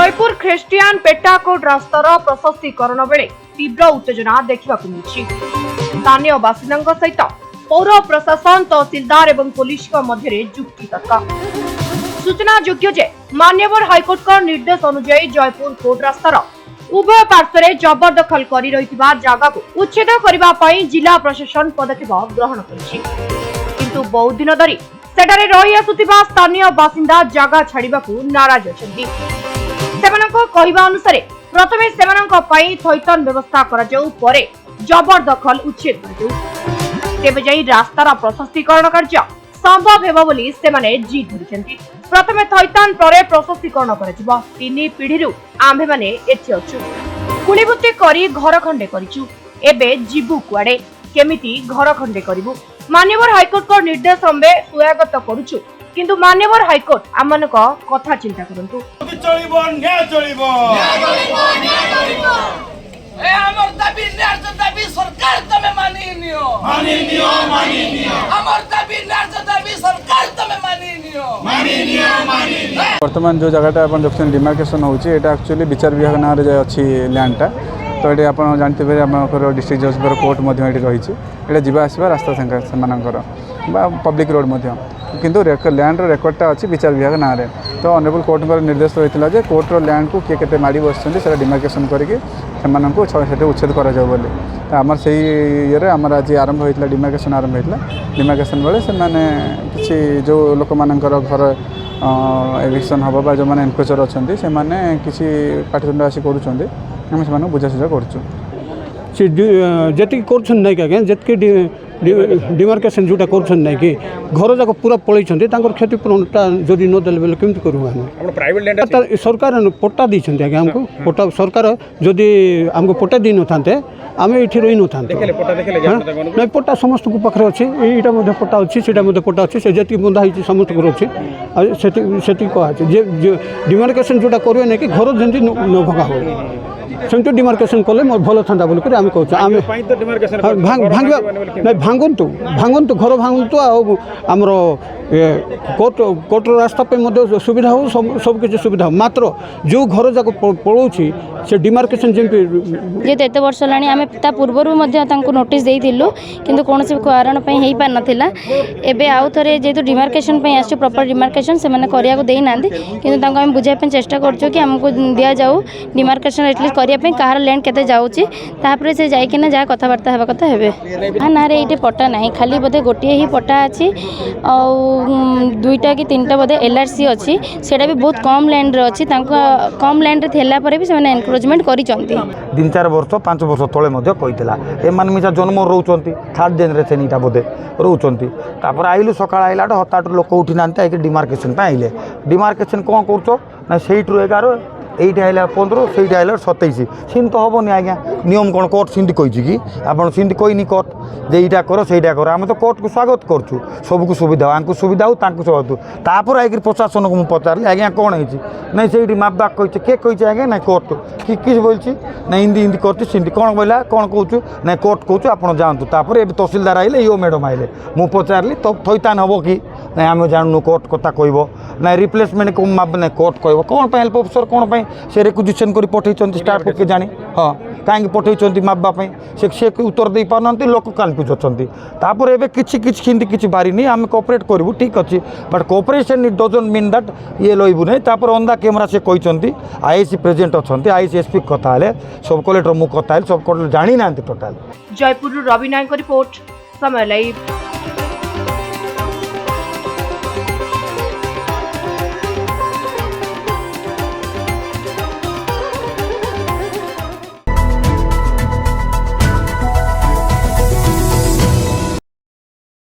Jaipur Christian पेटाकोट रास्तार प्रशस्तीकरण बेले तीव्र उत्तेजना देखा मिली। स्थानीय बासिंदा सहित पौर प्रशासन तहसीलदार एवं पुलिस मध्य युक्तितर्क। सूचना योग्य जे मान्यवर हाइकोर्ट निर्देश अनुसार जयपुर कोर्ट रास्तार उभय पार्श्व जबरदखल कर जगह को उच्छेद करने जिला प्रशासन पदक्षेप ग्रहण कर बहुत दिन धरी सेठारे रही आसुथिबा स्थानीय बासिंदा जगह छाड़िबा को नाराज अछंती। सेमानक कहिबा अनुसार प्रथमे सेमानक पई थैथन व्यवस्था करा जाऊ परे जबरदखल उच्छेद करा जाऊ तेबे जाई रास्तार प्रशस्तीकरण कार्य संभव हेबो बोली सेमाने जिद धरिछंती। प्रथमे थैथन परे प्रशस्तीकरण करा जिवो। तीन पीढ़ीरु आम्भे माने एथि अछु कुलीबुत्ती करी घर खंडे करिछु एबे जीवु कुआडे केमिति घर खंडे करिवु। मान्यवर हाइकोर्ट को निर्देश आम्बे स्वागत करूछु किंतु मान्यवर हाइकोर्ट आमनक कथा चिंता करंतु। चलिबो न्याय चलिबो ए हमर दाबी सरकार तमे मानि नियो हमर दाबी सरकार तमे मानि नियो। वर्तमान जो जगहटा अपन देखछन डिमार्केशन होउची एटा एक्चुअली विचार विभाग नाम रे अछि लैंडटा तो ये आप जानते हैं आम डिस्ट्रिक्ट जज कोर्ट रही है जावा आसवा रास्ता सेमानकर पब्लिक रोड किंतु लैंड रेकर्डटा अच्छी विचार विभाग ना रे तो ऑनरेबल कोर्ट निर्देश रही है कोर्टर लैंड को किए के माड़ी बस डिमार्केशन करके उच्छेद कर तो आम से ये आमर आज आरंभ होता डिमार्केशन आरंभ होता डिमार्केशन बेले से जो लोक मानकर घर एविक्शन हम जो मैंने एनक्रोचर अच्छा से किसी पाठदंड आसी करुँच आम से बुझासुझा करती कर डिमार्केशन जोटा कर कि घर जाक पूरा पलैंट क्षतिपूरणटा जदि नदेले बेले केमती करूँ सरकार पट्टा देते आगे आमको पट्टा सरकार जदि आमको पट्टा दी न था आम ये रही न था नहीं पट्टा समस्त को पाखे अच्छे यहाँ पट्टा अच्छी से पट्टा अच्छे से जी बंधा हो समस्त अच्छे से कहे डिमार्केशन जोटा करेंगे ना कि घर जमी न भगा हो सेमती डिमार्केशन कले भल था बोलिक आम कहूँ भांगतु भांगतु घर भांगतु आमर कोर्ट रास्ता पे सुविधा हो सब किसी सुविधा हो मात्र जो घर जाक पड़ोची से डिमार्केशन जमी जेहेतु एत वर्ष होलाणी आम ता पूर्वर नोटिस देइथिलु किंतु कौन से कारण हो पार नाथिला एबे आउ थरे जेहेतु डिमार्केशन आसु प्रॉपर डिमार्केशन से माने करिया को देई नांदी किंतु तांको हम बुझाई चेष्टा करछु कि हमको दिया जाऊ डिमार्केशन एटलिस्ट करिया पे कहार लैंड केते जाउची तापरे से जाई किना जा कथाबार्ता हेबा कथा हेबे ना रे एटे पट्टा नाही खाली बोधे गोटिए ही पट्टा अछि आ दुईटा कि तीनटा बोधे एलआरसी अछि सेटा भी बहुत कम लैंड रे अछि तांको कम लैंड रे थेला परे भी से माने एनक्रोचमेंट करी चंती 3-4 वर्ष 5 वर्ष तले मध्ये कहितला ए मान मिसा जन्म रहउचंती थर्ड जनरेशन इटा बोधे रहउचंती तापर आइलु सकाळ आइलाट हताट लोक उठी नांते आके डिमार्केशन पे आइले डिमार्केशन कोन करछो ना सेइटु 11 এইটা আইলা 15 সেইটা আইলা 27 সিন তো হবনি আজ্ঞা নিয়ম কোন কোর্ট সিন্দি কইছি কি আপন সিন্দি কইনি কোর্ট যে এইটা করো সেইটা করো আমি তো কোর্ট কো স্বাগত করছু সবকু সুবিধা আঙ্কু সুবিধা হউ তাঙ্কু সুবিধা তারপর আইকি প্রশাসন কো মু পচারলি আজ্ঞা কোন হইছি নাই সেইটি মাপবাক কইছে কে কইছে আজ্ঞা নাই কোর্ট কি কি বলছি না হিন্দি হিন্দি করছি সিন্দি কোন কইলা কোন কইছু নাই কোর্ট কইছু আপন জানতু তারপর এ তহসিলদার আইলে ইও ম্যাডাম আইলে মু পচারলি তো থইতান হবো কি না আমি জানু কোর্ট কথা কইব না রিপ্লেসমেন্ট কো মাপ না কোর্ট কইব কোন পে হেল্প অফিসর কোন পে से रिक्विजिशन कर पठेइचंती स्टाफ के जानी हाँ कहीं पठेइचंती मापवाई से उत्तर दे पार लोक कन्फ्यूज अच्छी तापर एवं किसी किसी बारी नहीं आम कोऑपरेट करूँ ठीक अच्छे but cooperation it doesn't mean that ये लइबु नहीं तापर ऑन द कैमरा से कहते आईसी प्रेजेंट अच्छा आईसी एसपी कथा सब कलेक्टर मु कथा सब कलेक्टर जानी ना टोटाल। जयपुर रवि नायक रिपोर्ट समय लाइव।